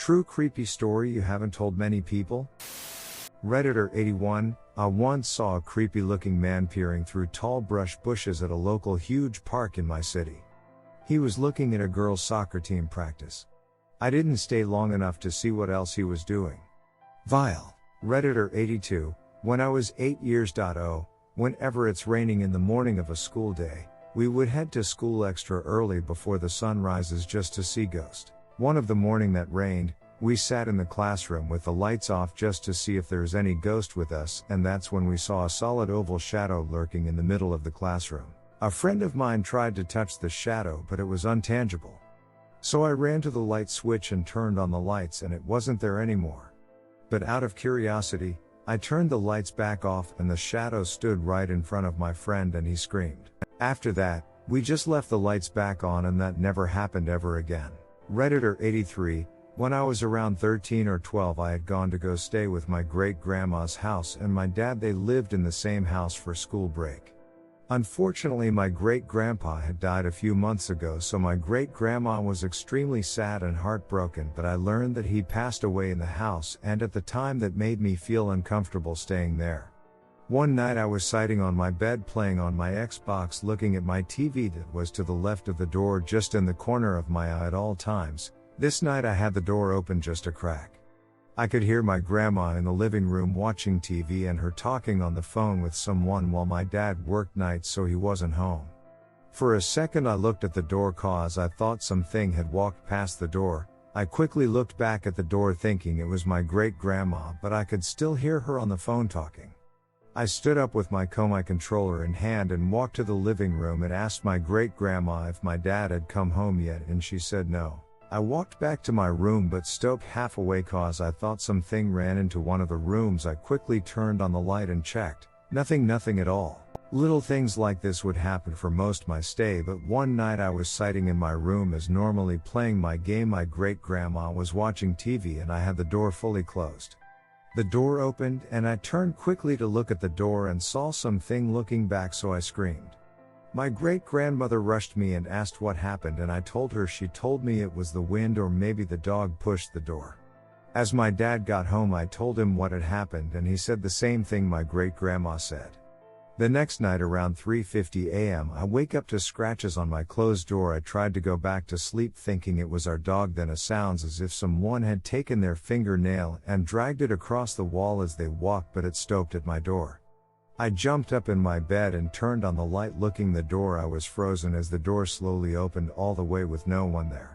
true creepy story you haven't told many people? Redditor81, I once saw a creepy looking man peering through tall brush bushes at a local huge park in my city. He was looking at a girls' soccer team practice. I didn't stay long enough to see what else he was doing. Vile. Redditor82, when I was 8 years old, whenever it's raining in the morning of a school day, we would head to school extra early before the sun rises just to see ghost. One of the morning that rained, we sat in the classroom with the lights off just to see if there's any ghost with us, and that's when we saw a solid oval shadow lurking in the middle of the classroom. A friend of mine tried to touch the shadow, but it was untangible. So I ran to the light switch and turned on the lights, and it wasn't there anymore. But out of curiosity, I turned the lights back off and the shadow stood right in front of my friend and he screamed. After that, we just left the lights back on and that never happened ever again. Redditor83, when I was around 13 or 12 I had gone to go stay with my great-grandma's house and my dad. They lived in the same house for school break. Unfortunately my great-grandpa had died a few months ago, so my great-grandma was extremely sad and heartbroken, but I learned that he passed away in the house, and at the time that made me feel uncomfortable staying there. One night I was sitting on my bed playing on my Xbox, looking at my TV that was to the left of the door, just in the corner of my eye at all times. This night I had the door open just a crack. I could hear my grandma in the living room watching TV and her talking on the phone with someone while my dad worked nights, so he wasn't home. For a second I looked at the door cause I thought something had walked past the door. I quickly looked back at the door thinking it was my great-grandma, but I could still hear her on the phone talking. I stood up with my controller in hand and walked to the living room and asked my great-grandma if my dad had come home yet, and she said no. I walked back to my room but stopped half away cause I thought something ran into one of the rooms. I quickly turned on the light and checked. Nothing at all. Little things like this would happen for most my stay, but one night I was sitting in my room as normally playing my game. My great-grandma was watching TV and I had the door fully closed. The door opened and I turned quickly to look at the door and saw something looking back, so I screamed. My great-grandmother rushed me and asked what happened, and I told her. She told me it was the wind or maybe the dog pushed the door. As my dad got home I told him what had happened and he said the same thing my great-grandma said. The next night around 3:50 a.m. I wake up to scratches on my closed door. I tried to go back to sleep thinking it was our dog, then it sounds as if someone had taken their fingernail and dragged it across the wall as they walked, but it stopped at my door. I jumped up in my bed and turned on the light. Looking the door, I was frozen as the door slowly opened all the way with no one there.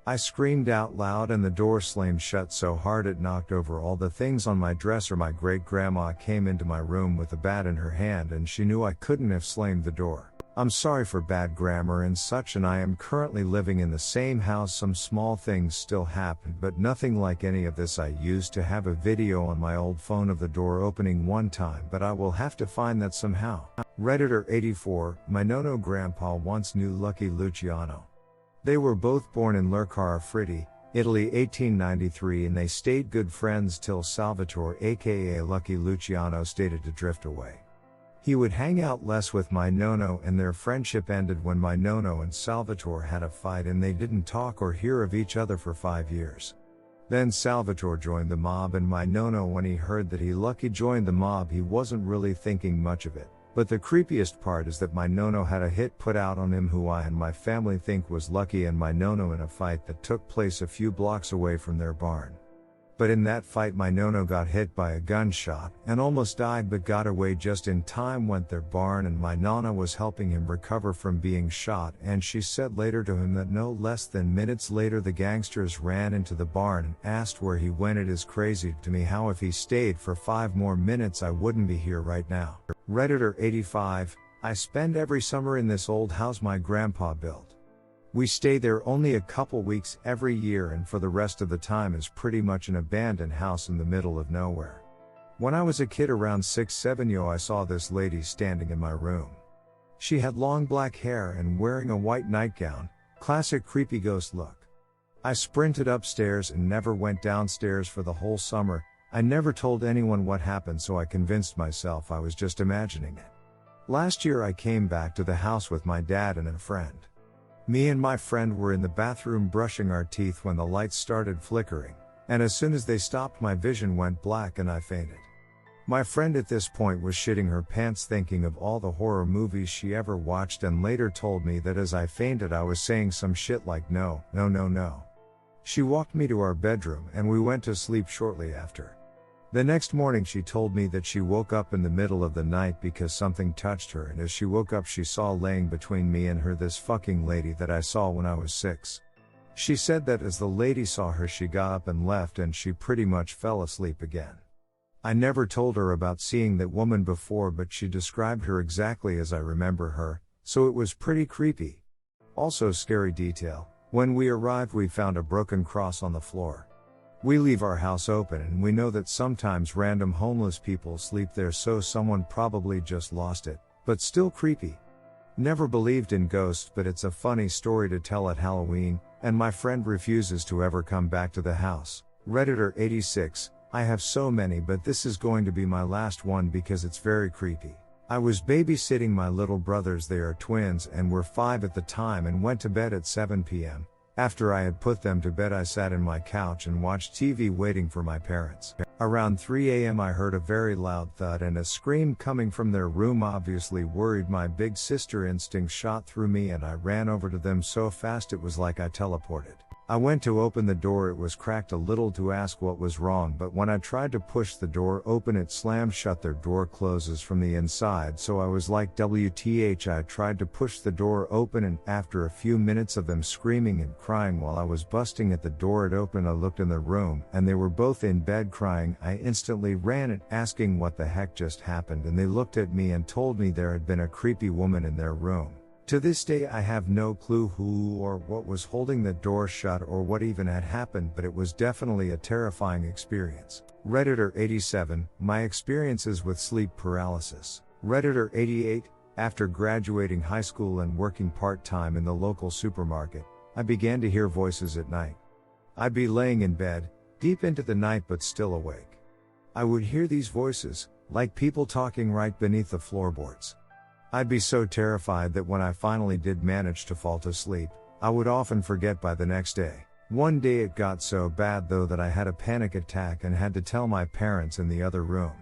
I screamed out loud and the door slammed shut so hard it knocked over all the things on my dresser. My great-grandma came into my room with a bat in her hand and she knew I couldn't have slammed the door. I'm sorry for bad grammar and such, and I am currently living in the same house. Some small things still happen, but nothing like any of this. I used to have a video on my old phone of the door opening one time, but I will have to find that somehow. Redditor84, my nono grandpa once knew Lucky Luciano. They were both born in Lercara Fritti, Italy 1893, and they stayed good friends till Salvatore aka Lucky Luciano stated to drift away. He would hang out less with my nono and their friendship ended when my nono and Salvatore had a fight and they didn't talk or hear of each other for 5 years. Then Salvatore joined the mob, and my nono, when he heard that Lucky joined the mob, he wasn't really thinking much of it. But the creepiest part is that my nono had a hit put out on him who I and my family think was Lucky and my nono in a fight that took place a few blocks away from their barn. But in that fight my nono got hit by a gunshot and almost died, but got away just in time. Went their barn and my nonna was helping him recover from being shot, and she said later to him that no less than minutes later the gangsters ran into the barn and asked where he went. It is crazy to me how if he stayed for 5 more minutes I wouldn't be here right now. Redditor85, I spend every summer in this old house my grandpa built. We stay there only a couple weeks every year, and for the rest of the time is pretty much an abandoned house in the middle of nowhere. When I was a kid around 6-7 I saw this lady standing in my room. She had long black hair and wearing a white nightgown, classic creepy ghost look. I sprinted upstairs and never went downstairs for the whole summer. I never told anyone what happened, so I convinced myself I was just imagining it. Last year I came back to the house with my dad and a friend. Me and my friend were in the bathroom brushing our teeth when the lights started flickering. And as soon as they stopped, my vision went black and I fainted. My friend at this point was shitting her pants thinking of all the horror movies she ever watched, and later told me that as I fainted I was saying some shit like no, no, no, no. She walked me to our bedroom and we went to sleep shortly after. The next morning she told me that she woke up in the middle of the night because something touched her, and as she woke up she saw laying between me and her this fucking lady that I saw when I was 6. She said that as the lady saw her she got up and left and she pretty much fell asleep again. I never told her about seeing that woman before, but she described her exactly as I remember her, so it was pretty creepy. Also scary detail, when we arrived we found a broken cross on the floor. We leave our house open and we know that sometimes random homeless people sleep there, so someone probably just lost it, but still creepy. Never believed in ghosts, but it's a funny story to tell at Halloween, and my friend refuses to ever come back to the house. Redditor 86, I have so many, but this is going to be my last one because it's very creepy. I was babysitting my little brothers, they are twins and were 5 at the time, and went to bed at 7 p.m. After I had put them to bed I sat in my couch and watched TV waiting for my parents. Around 3 a.m. I heard a very loud thud and a scream coming from their room. Obviously worried, my big sister instinct shot through me and I ran over to them so fast it was like I teleported. I went to open the door, it was cracked a little, to ask what was wrong, but when I tried to push the door open it slammed shut. Their door closes from the inside, so I was like WTH. I tried to push the door open and after a few minutes of them screaming and crying while I was busting at the door it opened. I looked in the room and they were both in bed crying. I instantly ran it asking what the heck just happened, and they looked at me and told me there had been a creepy woman in their room. To this day I have no clue who or what was holding the door shut or what even had happened, but it was definitely a terrifying experience. Redditor 87, my experiences with sleep paralysis. Redditor 88, after graduating high school and working part-time in the local supermarket, I began to hear voices at night. I'd be laying in bed, deep into the night but still awake. I would hear these voices, like people talking right beneath the floorboards. I'd be so terrified that when I finally did manage to fall to sleep, I would often forget by the next day. One day it got so bad though that I had a panic attack and had to tell my parents in the other room.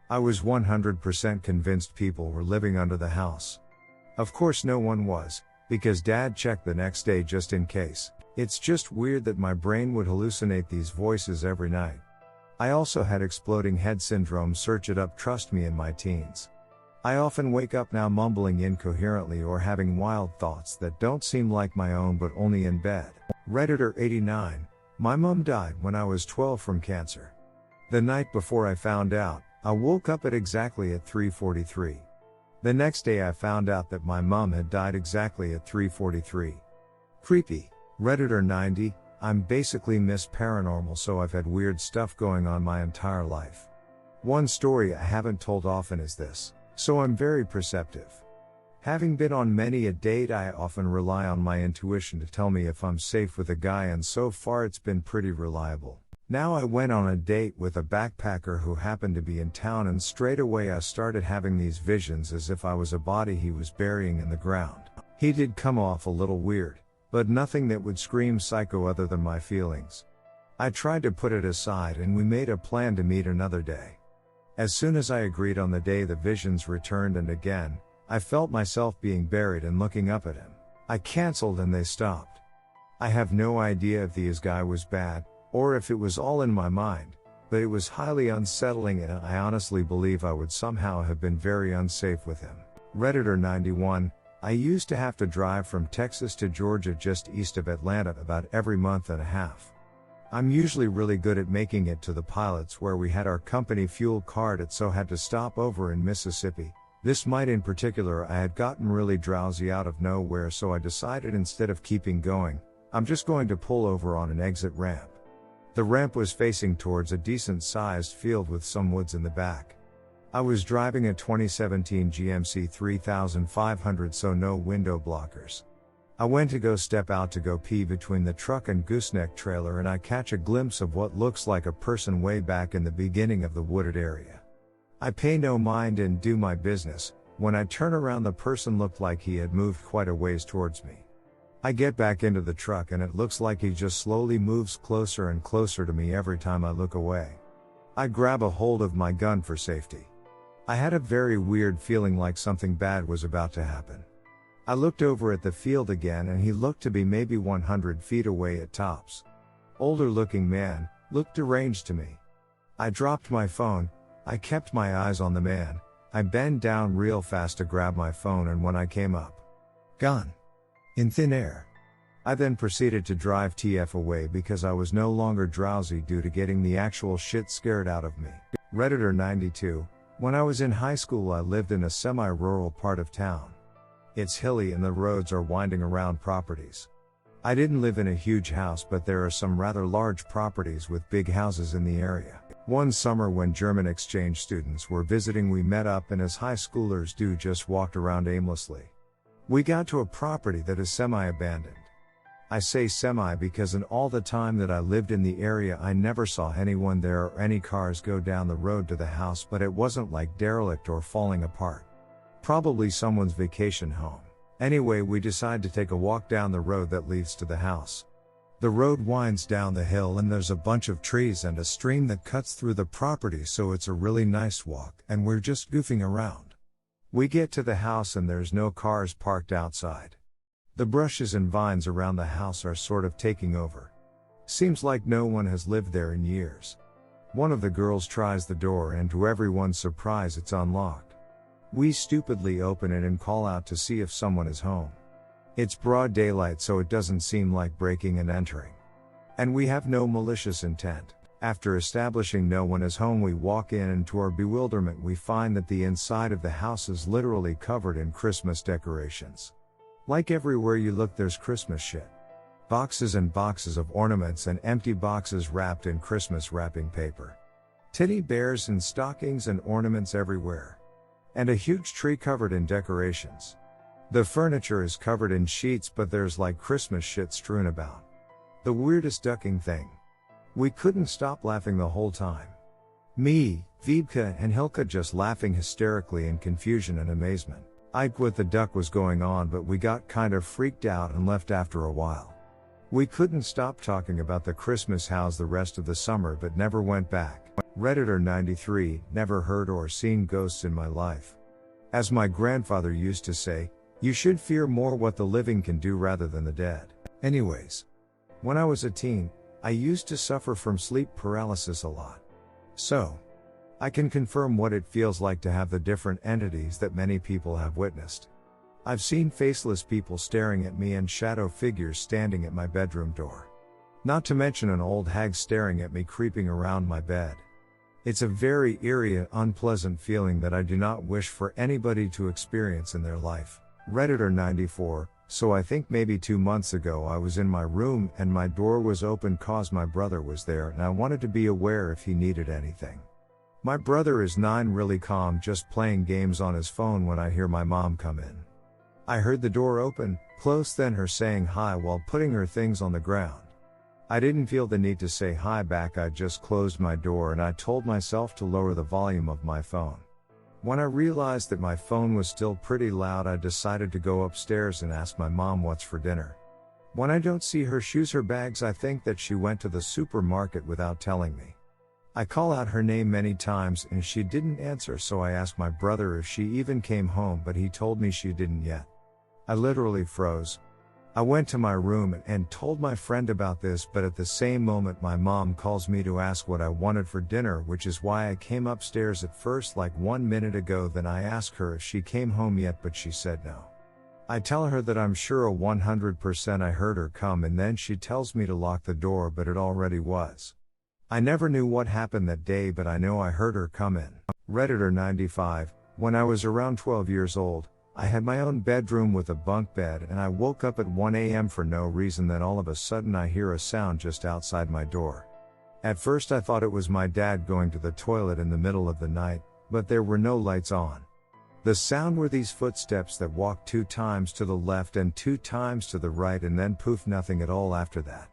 I was 100% convinced people were living under the house. Of course no one was, because Dad checked the next day just in case. It's just weird that my brain would hallucinate these voices every night. I also had exploding head syndrome, search it up, trust me, in my teens. I often wake up now mumbling incoherently or having wild thoughts that don't seem like my own but only in bed. Redditor 89, my mom died when I was 12 from cancer. The night before I found out, I woke up at exactly at 3:43. The next day I found out that my mom had died exactly at 3:43. Creepy. Redditor 90, I'm basically Miss Paranormal, so I've had weird stuff going on my entire life. One story I haven't told often is this. So I'm very perceptive. Having been on many a date, I often rely on my intuition to tell me if I'm safe with a guy, and so far it's been pretty reliable. Now I went on a date with a backpacker who happened to be in town, and straight away I started having these visions as if I was a body he was burying in the ground. He did come off a little weird, but nothing that would scream psycho other than my feelings. I tried to put it aside and we made a plan to meet another day. As soon as I agreed on the day, the visions returned, and again, I felt myself being buried and looking up at him. I canceled and they stopped. I have no idea if the guy was bad, or if it was all in my mind, but it was highly unsettling and I honestly believe I would somehow have been very unsafe with him. Redditor 91, I used to have to drive from Texas to Georgia just east of Atlanta about every month and a half. I'm usually really good at making it to the pilots where we had our company fuel card at, so had to stop over in Mississippi. This night in particular I had gotten really drowsy out of nowhere, so I decided instead of keeping going, I'm just going to pull over on an exit ramp. The ramp was facing towards a decent sized field with some woods in the back. I was driving a 2017 GMC 3500, so no window blockers. I went to go step out to go pee between the truck and gooseneck trailer, and I catch a glimpse of what looks like a person way back in the beginning of the wooded area. I pay no mind and do my business. When I turn around, the person looked like he had moved quite a ways towards me. I get back into the truck and it looks like he just slowly moves closer and closer to me every time I look away. I grab a hold of my gun for safety. I had a very weird feeling like something bad was about to happen. I looked over at the field again and he looked to be maybe 100 feet away at tops. Older looking man, looked deranged to me. I dropped my phone, I kept my eyes on the man, I bent down real fast to grab my phone and when I came up, gone. In thin air. I then proceeded to drive TF away because I was no longer drowsy due to getting the actual shit scared out of me. Redditor 92, when I was in high school I lived in a semi-rural part of town. It's hilly and the roads are winding around properties. I didn't live in a huge house but there are some rather large properties with big houses in the area. One summer when German exchange students were visiting we met up and as high schoolers do just walked around aimlessly. We got to a property that is semi-abandoned. I say semi because in all the time that I lived in the area I never saw anyone there or any cars go down the road to the house but it wasn't like derelict or falling apart. Probably someone's vacation home. Anyway we decide to take a walk down the road that leads to the house. The road winds down the hill and there's a bunch of trees and a stream that cuts through the property so it's a really nice walk and we're just goofing around. We get to the house and there's no cars parked outside. The brushes and vines around the house are sort of taking over. Seems like no one has lived there in years. One of the girls tries the door and to everyone's surprise it's unlocked. We stupidly open it and call out to see if someone is home. It's broad daylight so it doesn't seem like breaking and entering. And we have no malicious intent. After establishing no one is home we walk in and to our bewilderment we find that the inside of the house is literally covered in Christmas decorations. Like everywhere you look there's Christmas shit. Boxes and boxes of ornaments and empty boxes wrapped in Christmas wrapping paper. Teddy bears and stockings and ornaments everywhere. And a huge tree covered in decorations. The furniture is covered in sheets but there's like Christmas shit strewn about. The weirdest ducking thing. We couldn't stop laughing the whole time. Me, Vibke and Hilka just laughing hysterically in confusion and amazement. Ike with the duck was going on but we got kind of freaked out and left after a while. We couldn't stop talking about the Christmas house the rest of the summer but never went back. Redditor 93, never heard or seen ghosts in my life. As my grandfather used to say, you should fear more what the living can do rather than the dead. Anyways. When I was a teen, I used to suffer from sleep paralysis a lot. So, I can confirm what it feels like to have the different entities that many people have witnessed. I've seen faceless people staring at me and shadow figures standing at my bedroom door. Not to mention an old hag staring at me creeping around my bed. It's a very eerie and unpleasant feeling that I do not wish for anybody to experience in their life. Redditor 94, so I think maybe 2 months ago I was in my room and my door was open cause my brother was there and I wanted to be aware if he needed anything. My brother is 9 really calm just playing games on his phone when I hear my mom come in. I heard the door open, close then her saying hi while putting her things on the ground. I didn't feel the need to say hi back I just closed my door and I told myself to lower the volume of my phone. When I realized that my phone was still pretty loud I decided to go upstairs and ask my mom what's for dinner. When I don't see her shoes or bags I think that she went to the supermarket without telling me. I call out her name many times and she didn't answer so I asked my brother if she even came home but he told me she didn't yet. I literally froze. I went to my room and told my friend about this but at the same moment my mom calls me to ask what I wanted for dinner which is why I came upstairs at first like 1 minute ago then I asked her if she came home yet but she said no. I tell her that I'm sure 100% I heard her come and then she tells me to lock the door but it already was. I never knew what happened that day but I know I heard her come in. Redditor 95, when I was around 12 years old, I had my own bedroom with a bunk bed and I woke up at 1 a.m. for no reason then all of a sudden I hear a sound just outside my door. At first I thought it was my dad going to the toilet in the middle of the night, but there were no lights on. The sound were these footsteps that walked 2 times to the left and 2 times to the right and then poof nothing at all after that.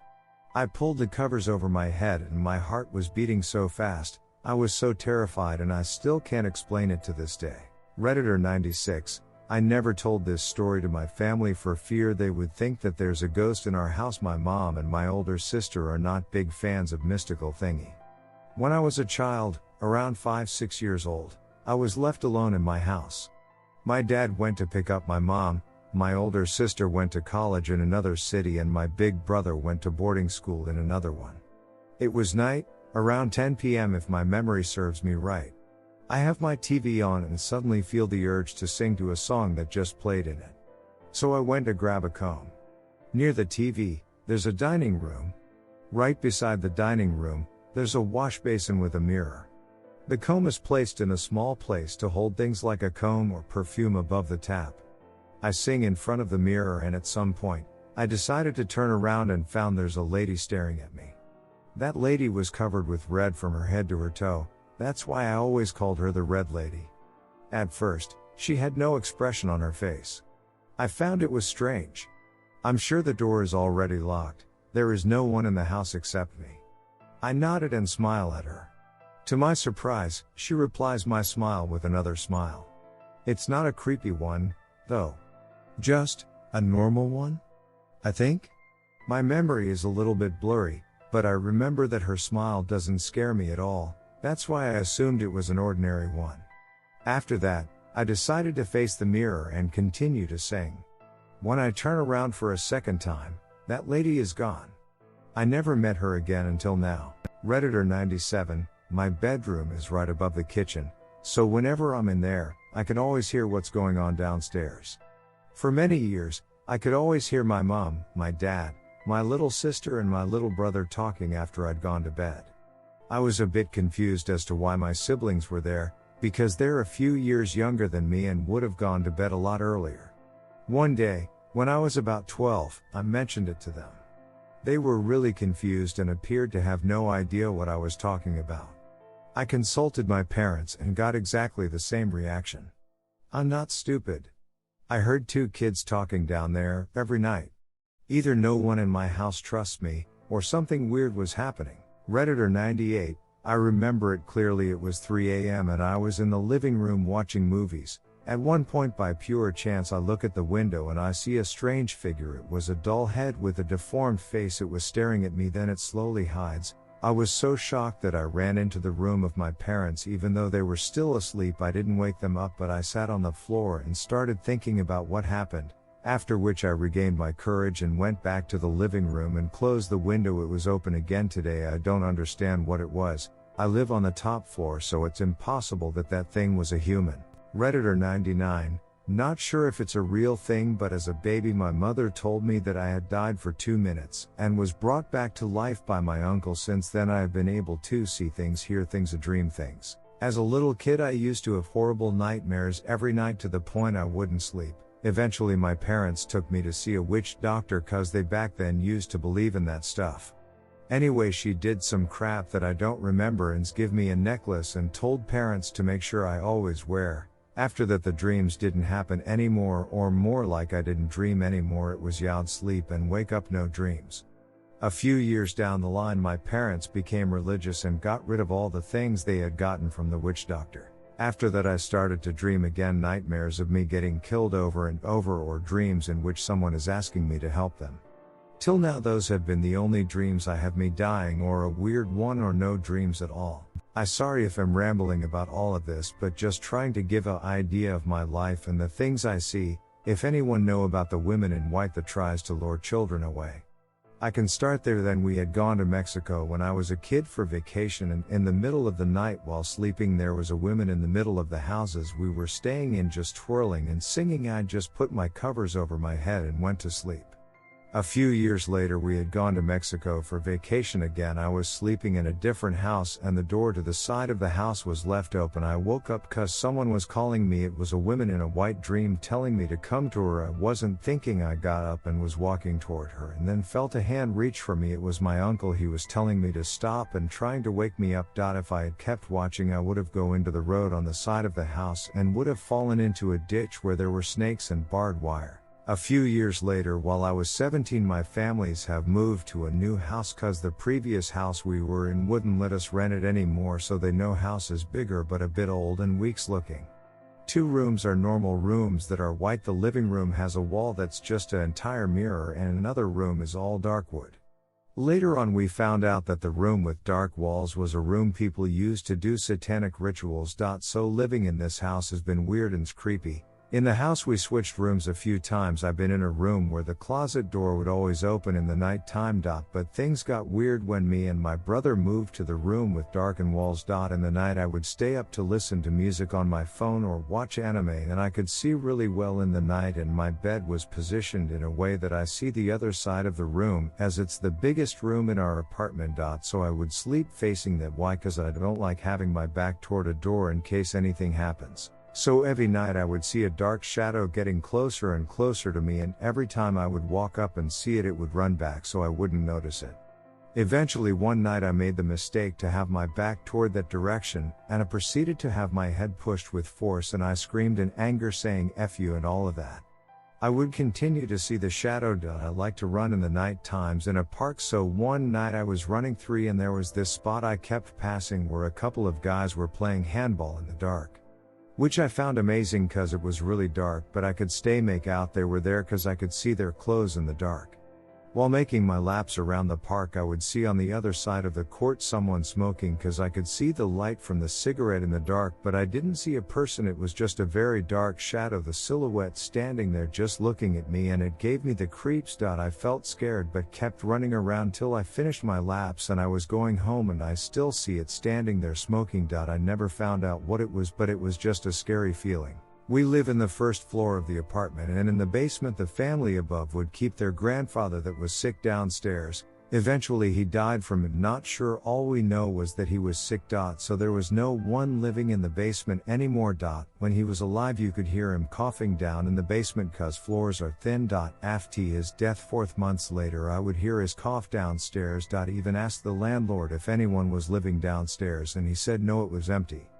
I pulled the covers over my head and my heart was beating so fast, I was so terrified and I still can't explain it to this day. Redditor 96, I never told this story to my family for fear they would think that there's a ghost in our house. My mom and my older sister are not big fans of mystical thingy. When I was a child, around 5-6 years old, I was left alone in my house. My dad went to pick up my mom, my older sister went to college in another city, and my big brother went to boarding school in another one. It was night, around 10 p.m. if my memory serves me right. I have my TV on and suddenly feel the urge to sing to a song that just played in it. So I went to grab a comb. Near the TV, there's a dining room. Right beside the dining room, there's a wash basin with a mirror. The comb is placed in a small place to hold things like a comb or perfume above the tap. I sing in front of the mirror, and at some point, I decided to turn around and found there's a lady staring at me. That lady was covered with red from her head to her toe. That's why I always called her the Red Lady. At first, she had no expression on her face. I found it was strange. I'm sure the door is already locked. There is no one in the house except me. I nodded and smiled at her. To my surprise, she replies my smile with another smile. It's not a creepy one, though. Just a normal one, I think? My memory is a little bit blurry, but I remember that her smile doesn't scare me at all. That's why I assumed it was an ordinary one. After that, I decided to face the mirror and continue to sing. When I turn around for a second time, that lady is gone. I never met her again until now. Redditor 97, my bedroom is right above the kitchen, so whenever I'm in there, I can always hear what's going on downstairs. For many years, I could always hear my mom, my dad, my little sister and my little brother talking after I'd gone to bed. I was a bit confused as to why my siblings were there, because they're a few years younger than me and would have gone to bed a lot earlier. One day, when I was about 12, I mentioned it to them. They were really confused and appeared to have no idea what I was talking about. I consulted my parents and got exactly the same reaction. I'm not stupid. I heard 2 kids talking down there every night. Either no one in my house trusts me, or something weird was happening. Redditor 98, I remember it clearly. It was 3 a.m. and I was in the living room watching movies. At one point, by pure chance, I look at the window and I see a strange figure. It was a dull head with a deformed face. It was staring at me, then it slowly hides. I was so shocked that I ran into the room of my parents. Even though they were still asleep, I didn't wake them up, but I sat on the floor and started thinking about what happened. After which I regained my courage and went back to the living room and closed the window. It was open again today. I don't understand what it was. I live on the top floor, so it's impossible that that thing was a human. Redditor 99, not sure if it's a real thing, but as a baby my mother told me that I had died for 2 minutes and was brought back to life by my uncle. Since then I have been able to see things, hear things, dream things. As a little kid I used to have horrible nightmares every night to the point I wouldn't sleep. Eventually my parents took me to see a witch doctor cause they back then used to believe in that stuff. Anyway, she did some crap that I don't remember and give me a necklace and told parents to make sure I always wear. After that the dreams didn't happen anymore, or more like I didn't dream anymore. It was I'd sleep and wake up, no dreams. A few years down the line my parents became religious and got rid of all the things they had gotten from the witch doctor. After that I started to dream again, nightmares of me getting killed over and over, or dreams in which someone is asking me to help them. Till now those have been the only dreams I have, me dying or a weird one, or no dreams at all. I'm sorry if I'm rambling about all of this, but just trying to give an idea of my life and the things I see. If anyone know about the women in white that tries to lure children away, I can start there. Then we had gone to Mexico when I was a kid for vacation, and in the middle of the night while sleeping there was a woman in the middle of the houses we were staying in just twirling and singing. I just put my covers over my head and went to sleep. A few years later we had gone to Mexico for vacation again. I was sleeping in a different house and the door to the side of the house was left open. I woke up cause someone was calling me. It was a woman in a white dream telling me to come to her. I wasn't thinking. I got up and was walking toward her and then felt a hand reach for me. It was my uncle. He was telling me to stop and trying to wake me up. If I had kept watching I would have go into the road on the side of the house and would have fallen into a ditch where there were snakes and barbed wire. A few years later, while I was 17, my families have moved to a new house cause the previous house we were in wouldn't let us rent it anymore, so they know house is bigger but a bit old and weeks looking. Two rooms are normal rooms that are white. The living room has a wall that's just an entire mirror, and another room is all dark wood. Later on we found out that the room with dark walls was a room people used to do satanic rituals. So living in this house has been weird and creepy. In the house we switched rooms a few times. I've been in a room where the closet door would always open in the night time. But things got weird when me and my brother moved to the room with darkened walls. In the night I would stay up to listen to music on my phone or watch anime, and I could see really well in the night, and my bed was positioned in a way that I see the other side of the room, as it's the biggest room in our apartment. So I would sleep facing that. Why? Cause I don't like having my back toward a door in case anything happens. So every night I would see a dark shadow getting closer and closer to me, and every time I would walk up and see it, it would run back so I wouldn't notice it. Eventually one night I made the mistake to have my back toward that direction, and I proceeded to have my head pushed with force, and I screamed in anger saying "F you" and all of that. I would continue to see the shadow. I like to run in the night times in a park, so one night I was running 3 and there was this spot I kept passing where a couple of guys were playing handball in the dark. Which I found amazing cause it was really dark, but I could make out they were there cause I could see their clothes in the dark. While making my laps around the park I would see on the other side of the court someone smoking cause I could see the light from the cigarette in the dark, but I didn't see a person. It was just a very dark shadow, the silhouette standing there just looking at me, and it gave me the creeps. I felt scared but kept running around till I finished my laps and I was going home, and I still see it standing there smoking. I never found out what it was, but it was just a scary feeling. We live in the first floor of the apartment, and in the basement the family above would keep their grandfather that was sick downstairs. Eventually he died from it, not sure. All we know was that he was sick. So there was no one living in the basement anymore. When he was alive you could hear him coughing down in the basement cause floors are thin. After his death 4 months later I would hear his cough downstairs. Even asked the landlord if anyone was living downstairs, and he said no, it was empty.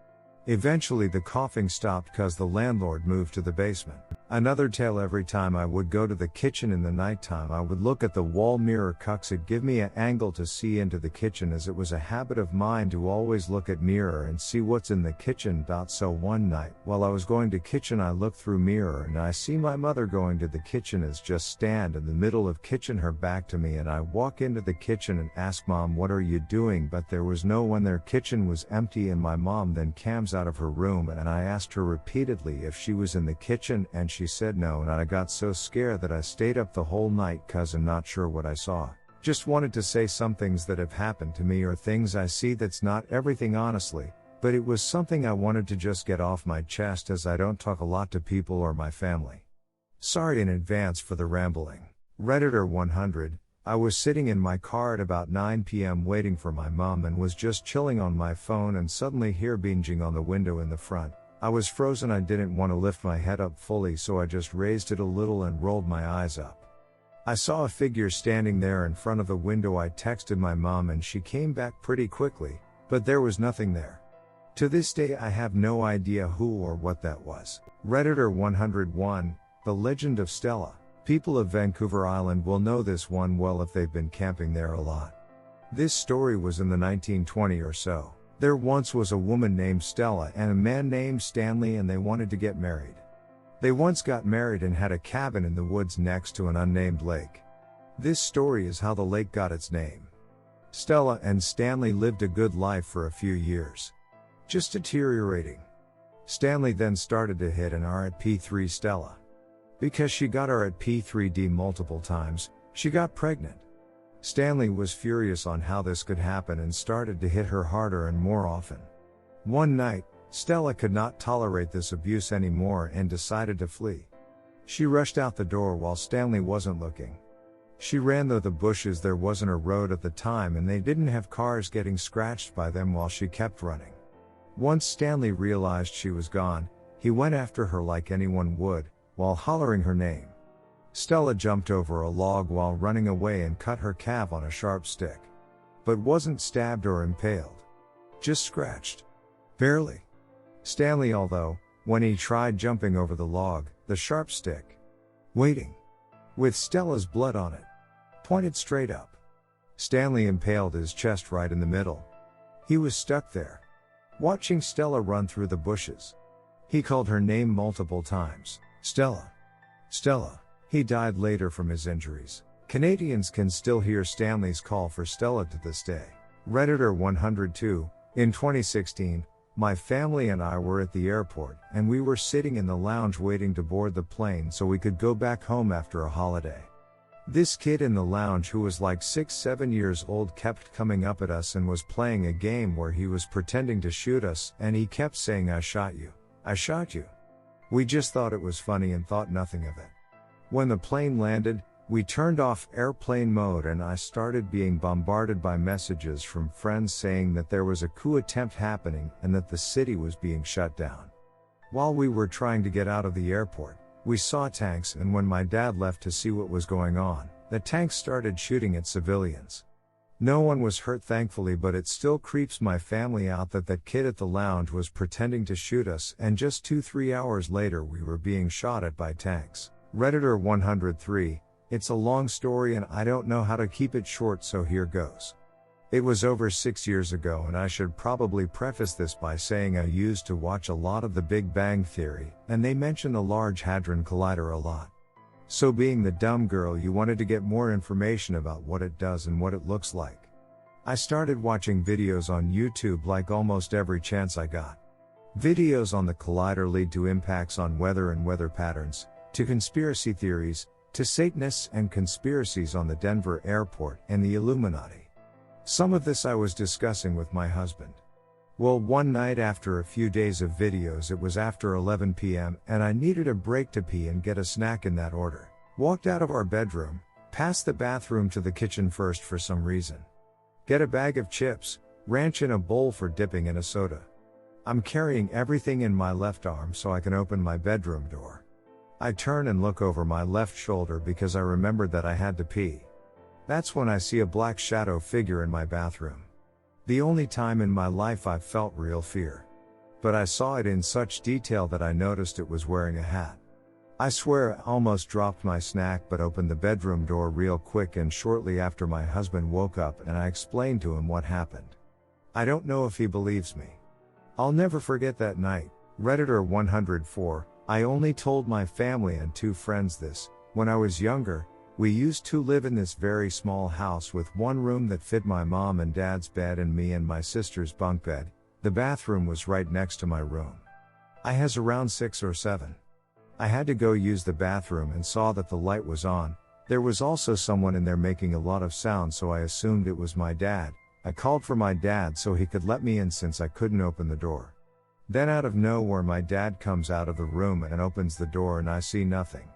Eventually the coughing stopped cause the landlord moved to the basement. Another tale: every time I would go to the kitchen in the nighttime I would look at the wall mirror cause it give me an angle to see into the kitchen, as it was a habit of mine to always look at mirror and see what's in the kitchen. So one night while I was going to kitchen I looked through mirror and I see my mother going to the kitchen is just stand in the middle of kitchen, her back to me, and I walk into the kitchen and ask Mom, what are you doing? But there was no one there. Kitchen was empty, and my mom then comes out of her room, and I asked her repeatedly if she was in the kitchen, and she said no, and I got so scared that I stayed up the whole night cause I'm not sure what I saw. Just wanted to say some things that have happened to me or things I see. That's not everything honestly, but it was something I wanted to just get off my chest, as I don't talk a lot to people or my family. Sorry in advance for the rambling. Redditor 100. I was sitting in my car at about 9 p.m. waiting for my mom and was just chilling on my phone and suddenly hear binging on the window in the front. I was frozen. I didn't want to lift my head up fully, so I just raised it a little and rolled my eyes up. I saw a figure standing there in front of the window. I texted my mom and she came back pretty quickly, but there was nothing there. To this day I have no idea who or what that was. Redditor 101. The Legend of Stella. People of Vancouver Island will know this one well if they've been camping there a lot. This story was in the 1920s or so. There once was a woman named Stella and a man named Stanley, and they wanted to get married. They once got married and had a cabin in the woods next to an unnamed lake. This story is how the lake got its name. Stella and Stanley lived a good life for a few years. Just deteriorating. Stanley then started to hit an RP3 Stella. Because she got her at P3D multiple times, she got pregnant. Stanley was furious on how this could happen and started to hit her harder and more often. One night, Stella could not tolerate this abuse anymore and decided to flee. She rushed out the door while Stanley wasn't looking. She ran through the bushes. There wasn't a road at the time and they didn't have cars getting scratched by them while she kept running. Once Stanley realized she was gone, he went after her like anyone would, while hollering her name. Stella jumped over a log while running away and cut her calf on a sharp stick. But wasn't stabbed or impaled. Just scratched. Barely. Stanley, although, when he tried jumping over the log, the sharp stick, waiting, with Stella's blood on it, pointed straight up. Stanley impaled his chest right in the middle. He was stuck there, watching Stella run through the bushes. He called her name multiple times. Stella. Stella. He died later from his injuries. Canadians can still hear Stanley's call for Stella to this day. Redditor 102. In 2016, my family and I were at the airport, and we were sitting in the lounge waiting to board the plane so we could go back home after a holiday. This kid in the lounge, who was like 6-7 years old, kept coming up at us and was playing a game where he was pretending to shoot us, and he kept saying, "I shot you. I shot you." We just thought it was funny and thought nothing of it. When the plane landed, we turned off airplane mode and I started being bombarded by messages from friends saying that there was a coup attempt happening and that the city was being shut down. While we were trying to get out of the airport, we saw tanks, and when my dad left to see what was going on, the tanks started shooting at civilians. No one was hurt, thankfully, but it still creeps my family out that kid at the lounge was pretending to shoot us, and just 2-3 hours later we were being shot at by tanks. Redditor 103. It's a long story and I don't know how to keep it short, so here goes. It was over 6 years ago, and I should probably preface this by saying I used to watch a lot of The Big Bang Theory, and they mention the Large Hadron Collider a lot. So being the dumb girl, you wanted to get more information about what it does and what it looks like. I started watching videos on YouTube like almost every chance I got. Videos on the collider lead to impacts on weather and weather patterns, to conspiracy theories, to Satanists and conspiracies on the Denver airport and the Illuminati. Some of this I was discussing with my husband. Well, one night after a few days of videos, it was after 11 p.m. and I needed a break to pee and get a snack in that order. Walked out of our bedroom, past the bathroom to the kitchen first for some reason. Get a bag of chips, ranch in a bowl for dipping, and a soda. I'm carrying everything in my left arm so I can open my bedroom door. I turn and look over my left shoulder because I remembered that I had to pee. That's when I see a black shadow figure in my bathroom. The only time in my life I've felt real fear. But I saw it in such detail that I noticed it was wearing a hat. I swear I almost dropped my snack but opened the bedroom door real quick, and shortly after my husband woke up and I explained to him what happened. I don't know if he believes me. I'll never forget that night. Redditor 104. I only told my family and 2 friends this. When I was younger, we used to live in this very small house with one room that fit my mom and dad's bed and me and my sister's bunk bed. The bathroom was right next to my room. I was around 6 or 7. I had to go use the bathroom and saw that the light was on. There was also someone in there making a lot of sound, so I assumed it was my dad. I called for my dad so he could let me in since I couldn't open the door. Then out of nowhere my dad comes out of the room and opens the door and I see nothing.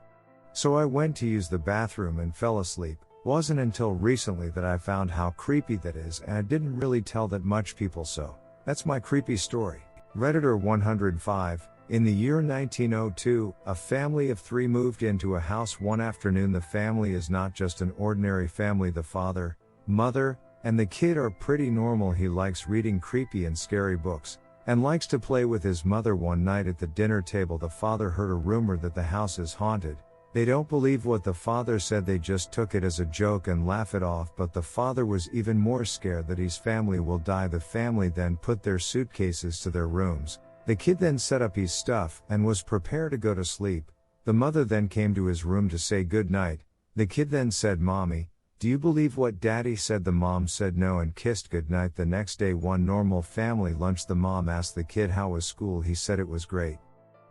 So I went to use the bathroom and fell asleep. Wasn't until recently that I found how creepy that is, and I didn't really tell that much people, so that's my creepy story. Redditor 105. In the year 1902, a family of 3 moved into a house one afternoon. The family is not just an ordinary family. The father, mother, and the kid are pretty normal. He likes reading creepy and scary books, and likes to play with his mother. One night at the dinner table, the father heard a rumor that the house is haunted. They don't believe what the father said, they just took it as a joke and laugh it off, but the father was even more scared that his family will die. The family then put their suitcases to their rooms. The kid then set up his stuff and was prepared to go to sleep. The mother then came to his room to say good night. The kid then said, "Mommy, do you believe what Daddy said?" The mom said no and kissed goodnight. The next day, one normal family lunch. The mom asked the kid how was school. He said it was great.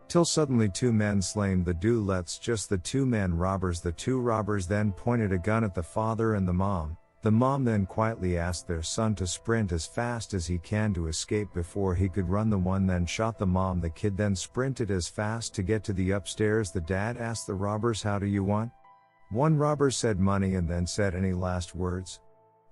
Till suddenly 2 men slammed the door. Let's just the 2 men robbers. The 2 robbers then pointed a gun at the father and the mom. The mom then quietly asked their son to sprint as fast as he can to escape before he could run. The one then shot the mom. The kid then sprinted as fast to get to the upstairs. The dad asked the robbers, "How do you want?" One robber said money and then said, "Any last words?"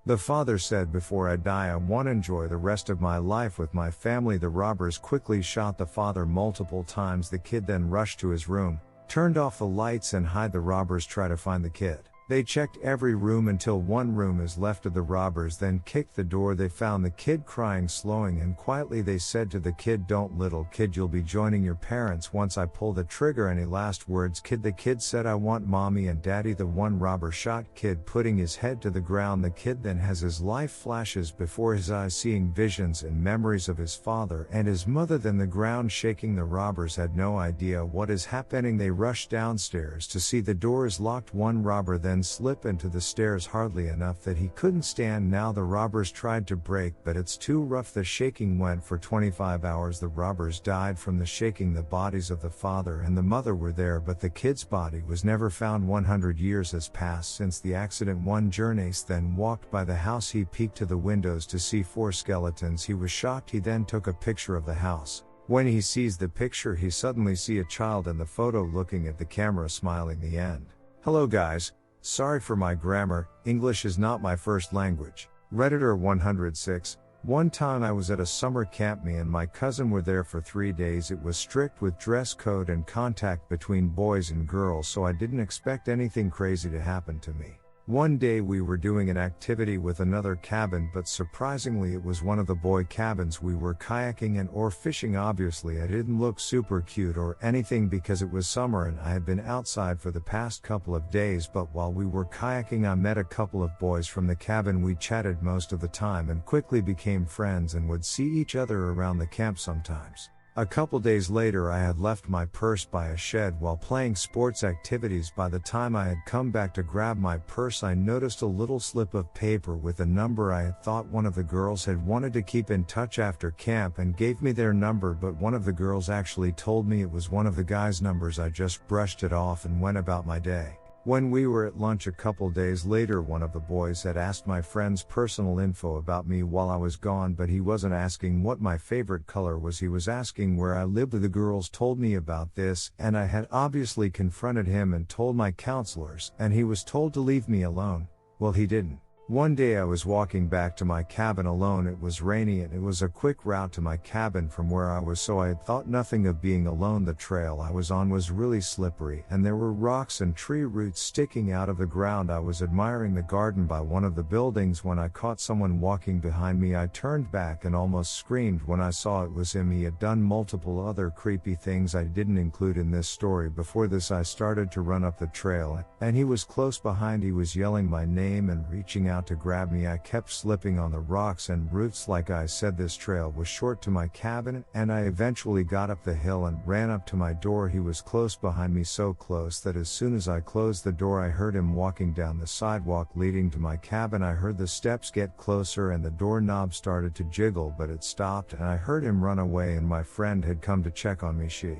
The father said, "Before I die, I want to enjoy the rest of my life with my family." The robbers quickly shot the father multiple times. The kid then rushed to his room, turned off the lights and hid. The robbers try to find the kid. They checked every room until one room is left of the robbers, then kicked the door. They found the kid crying, slowing, and quietly they said to the kid, "Don't, little kid, you'll be joining your parents once I pull the trigger." Any last words, kid? The kid said, "I want mommy and daddy." The one robber shot kid, putting his head to the ground. The kid then has his life flashes before his eyes, seeing visions and memories of his father and his mother. Then the ground shaking. The robbers had no idea what is happening. They rushed downstairs to see the doors locked. One robber then slip into the stairs hardly enough that he couldn't stand. Now the robbers tried to break, but it's too rough. The shaking went for 25 hours. The robbers died from the shaking. The bodies of the father and the mother were there, but the kid's body was never found. 100 years has passed since the accident. One journalist then walked by the house. He peeked to the windows to see 4 skeletons. He was shocked. He then took a picture of the house. When he sees the picture, he suddenly see a child in the photo looking at the camera, smiling. The end. Hello guys. Sorry for my grammar, English is not my first language. Redditor 106. One time I was at a summer camp. Me and my cousin were there for 3 days. It was strict with dress code and contact between boys and girls, so I didn't expect anything crazy to happen to me. One day we were doing an activity with another cabin, but surprisingly it was one of the boy cabins. We were kayaking and or fishing. Obviously I didn't look super cute or anything because it was summer and I had been outside for the past couple of days, but while we were kayaking I met a couple of boys from the cabin. We chatted most of the time and quickly became friends and would see each other around the camp sometimes. A couple days later I had left my purse by a shed while playing sports activities. By the time I had come back to grab my purse, I noticed a little slip of paper with a number. I had thought one of the girls had wanted to keep in touch after camp and gave me their number, but one of the girls actually told me it was one of the guys' numbers. I just brushed it off and went about my day. When we were at lunch a couple days later, one of the boys had asked my friend's personal info about me while I was gone, but he wasn't asking what my favorite color was. He was asking where I lived. The girls told me about this, and I had obviously confronted him and told my counselors, and he was told to leave me alone. Well, he didn't. One day I was walking back to my cabin alone. It was rainy and it was a quick route to my cabin from where I was, so I had thought nothing of being alone. The trail I was on was really slippery and there were rocks and tree roots sticking out of the ground. I was admiring the garden by one of the buildings when I caught someone walking behind me. I turned back and almost screamed when I saw it was him. He had done multiple other creepy things I didn't include in this story. Before this I started to run up the trail and he was close behind. He was yelling my name and reaching out to grab me. I kept slipping on the rocks and roots. Like I said, this trail was short to my cabin, and I eventually got up the hill and ran up to my door. He was close behind me, so close that as soon as I closed the door I heard him walking down the sidewalk leading to my cabin. I heard the steps get closer and the doorknob started to jiggle, but it stopped and I heard him run away, and my friend had come to check on me. She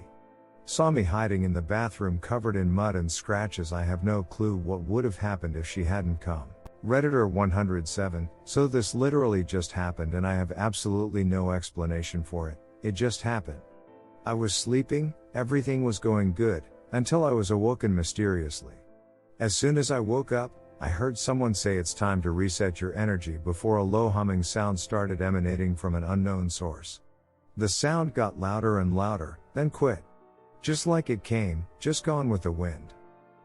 saw me hiding in the bathroom covered in mud and scratches. I have no clue what would have happened if she hadn't come. Redditor 107. So this literally just happened and I have absolutely no explanation for it. It just happened. I was sleeping, everything was going good, until I was awoken mysteriously. As soon as I woke up, I heard someone say it's time to reset your energy before a low humming sound started emanating from an unknown source. The sound got louder and louder, then quit. Just like it came, just gone with the wind.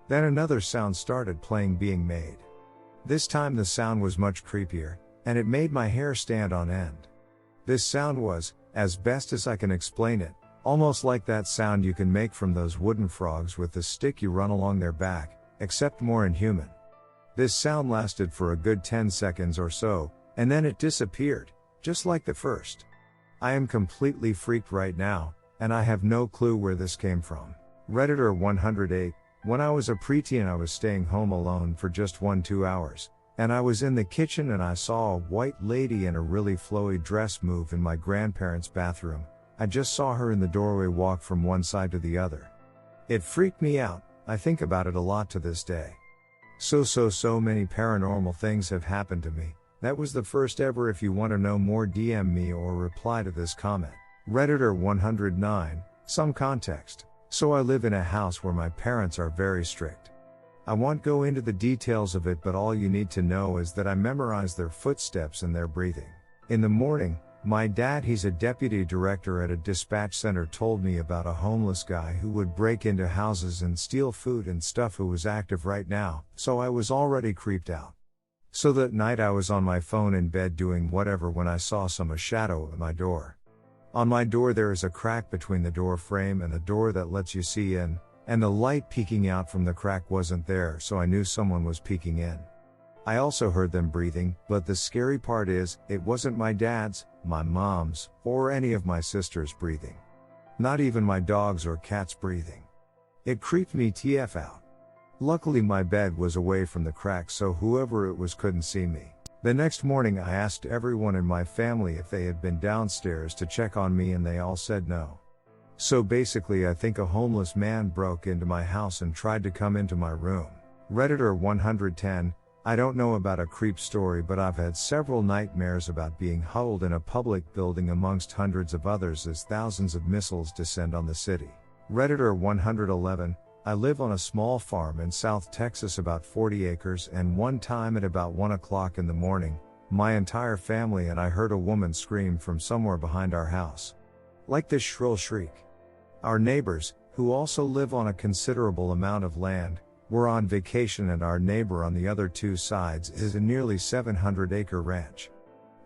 Then another sound started playing, being made. This time the sound was much creepier, and it made my hair stand on end. This sound was, as best as I can explain it, almost like that sound you can make from those wooden frogs with the stick you run along their back, except more inhuman. This sound lasted for a good 10 seconds or so, and then it disappeared, just like the first. I am completely freaked right now, and I have no clue where this came from. Redditor 108. When I was a preteen I was staying home alone for just 1-2 hours, and I was in the kitchen and I saw a white lady in a really flowy dress move in my grandparents' bathroom. I just saw her in the doorway walk from one side to the other. It freaked me out. I think about it a lot to this day. So many paranormal things have happened to me. That was the first ever. If you want to know more, DM me or reply to this comment. Redditor 109. Some context. So I live in a house where my parents are very strict. I won't go into the details of it, but all you need to know is that I memorize their footsteps and their breathing. In the morning, My dad, he's a deputy director at a dispatch center, told me about a homeless guy who would break into houses and steal food and stuff who was active right now, so I was already creeped out. So that night I was on my phone in bed doing whatever when I saw a shadow at my door. On my door there is a crack between the door frame and the door that lets you see in, and the light peeking out from the crack wasn't there, so I knew someone was peeking in. I also heard them breathing, but the scary part is, it wasn't my dad's, my mom's, or any of my sisters breathing. Not even my dogs or cats breathing. It creeped me TF out. Luckily my bed was away from the crack, so whoever it was couldn't see me. The next morning I asked everyone in my family if they had been downstairs to check on me, and they all said no. So basically I think a homeless man broke into my house and tried to come into my room. Redditor 110, I don't know about a creep story, but I've had several nightmares about being huddled in a public building amongst hundreds of others as thousands of missiles descend on the city. Redditor 111, I live on a small farm in South Texas, about 40 acres, and one time at about 1 o'clock in the morning, my entire family and I heard a woman scream from somewhere behind our house. Like this shrill shriek. Our neighbors, who also live on a considerable amount of land, were on vacation, and our neighbor on the other two sides is a nearly 700-acre ranch.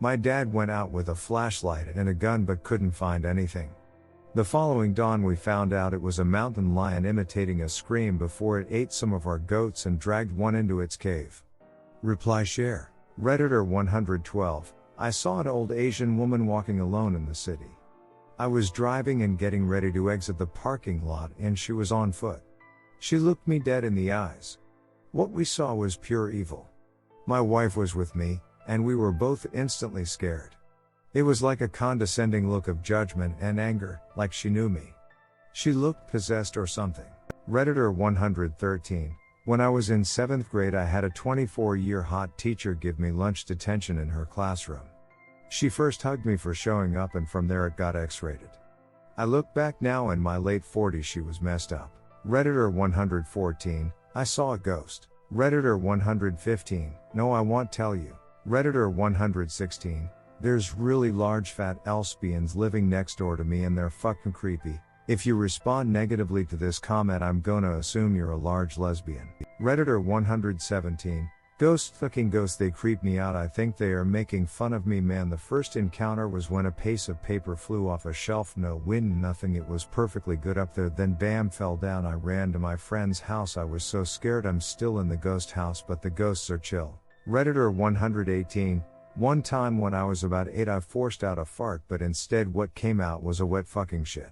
My dad went out with a flashlight and a gun but couldn't find anything. The following dawn we found out it was a mountain lion imitating a scream before it ate some of our goats and dragged one into its cave. Reply share. Redditor 112, I saw an old Asian woman walking alone in the city. I was driving and getting ready to exit the parking lot, and she was on foot. She looked me dead in the eyes. What we saw was pure evil. My wife was with me, and we were both instantly scared. It was like a condescending look of judgment and anger, like she knew me. She looked possessed or something. Redditor 113, when I was in 7th grade I had a 24-year hot teacher give me lunch detention in her classroom. She first hugged me for showing up, and from there it got X-rated. I look back now, in my late 40s she was messed up. Redditor 114, I saw a ghost. Redditor 115, no I won't tell you. Redditor 116, there's really large fat lesbians living next door to me and they're fucking creepy. If you respond negatively to this comment I'm gonna assume you're a large lesbian. Redditor 117, ghosts, fucking ghosts, they creep me out. I think they are making fun of me, man. The first encounter was when a piece of paper flew off a shelf, no wind, nothing, it was perfectly good up there, then bam, fell down. I ran to my friend's house, I was so scared. I'm still in the ghost house, but the ghosts are chill. Redditor 118, one time when I was about 8 I forced out a fart, but instead what came out was a wet fucking shit.